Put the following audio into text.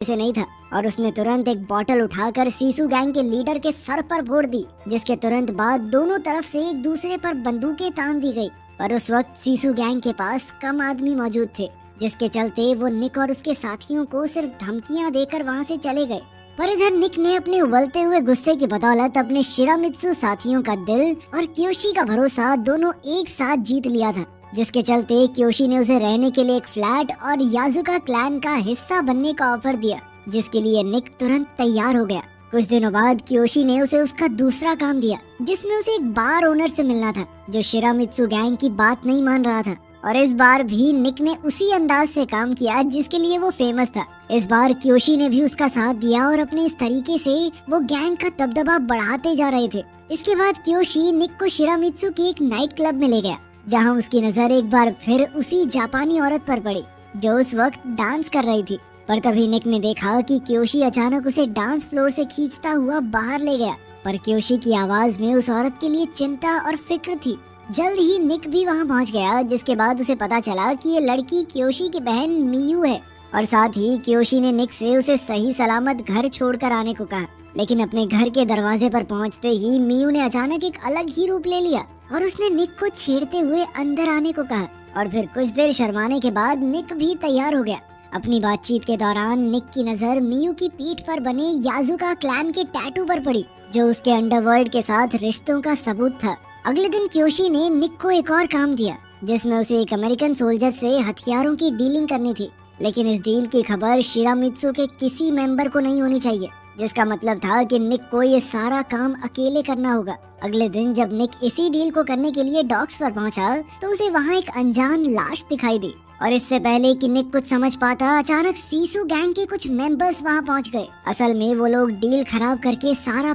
से नहीं था और उसने तुरंत एक बोतल उठाकर सीसू गैंग के लीडर के सर पर फोड़ दी, जिसके तुरंत बाद दोनों तरफ से एक दूसरे पर बंदूकें तान दी गई। पर उस वक्त सीसू गैंग के पास कम आदमी मौजूद थे, जिसके चलते वो निक और उसके साथियों को सिर्फ धमकियां देकर वहां से चले गए। पर इधर निक ने अपने उबलते हुए गुस्से की बदौलत अपने शिरामित्सु साथियों का दिल और क्योशी का भरोसा दोनों एक साथ जीत लिया था, जिसके चलते क्योशी ने उसे रहने के लिए एक फ्लैट और याजुका क्लैन का हिस्सा बनने का ऑफर दिया, जिसके लिए निक तुरंत तैयार हो गया। कुछ दिनों बाद क्योशी ने उसे उसका दूसरा काम दिया, जिसमें उसे एक बार ओनर से मिलना था जो शिरामित्सु गैंग की बात नहीं मान रहा था। और इस बार भी निक ने उसी अंदाज से काम किया जिसके लिए वो फेमस था। इस बार क्योशी ने भी उसका साथ दिया और अपने इस तरीके से वो गैंग का दबदबा बढ़ाते जा रहे थे। इसके बाद क्योशी निक को शिरामित्सु के एक नाइट क्लब में ले गया, जहां उसकी नजर एक बार फिर उसी जापानी औरत पर पड़ी जो उस वक्त डांस कर रही थी। पर तभी निक ने देखा कि क्योशी अचानक उसे डांस फ्लोर से खींचता हुआ बाहर ले गया। पर क्योशी की आवाज में उस औरत के लिए चिंता और फिक्र थी। जल्द ही निक भी वहां पहुंच गया, जिसके बाद उसे पता चला कि ये लड़की क्योशी की बहन मियू है। और साथ ही क्योशी ने निक से उसे सही सलामत घर छोड़कर आने को कहा। लेकिन अपने घर के दरवाजे पर पहुंचते ही मियू ने अचानक एक अलग ही रूप ले लिया और उसने निक को छेड़ते हुए अंदर आने को कहा। और फिर कुछ देर शर्माने के बाद निक भी तैयार हो गया। अपनी बातचीत के दौरान निक की नजर मियू की पीठ पर बने याजुका क्लैन के टैटू पर पड़ी, जो उसके अंडरवर्ल्ड के साथ रिश्तों का सबूत था। अगले दिन क्योशी ने निक को एक और काम दिया, जिसमें उसे एक अमेरिकन सोल्जर से हथियारों की डीलिंग करनी थी। लेकिन इस डील की खबर शिरामित्सु के किसी मेंबर को नहीं होनी चाहिए, जिसका मतलब था कि निक को ये सारा काम अकेले करना होगा। अगले दिन जब निक इसी डील को करने के लिए डॉक्स पर पहुंचा, तो उसे वहां एक अनजान लाश दिखाई दी। और इससे पहले कि निक कुछ समझ पाता, अचानक सीसू गैंग के कुछ मेंबर्स वहां पहुंच गए। असल में वो लोग डील खराब करके सारा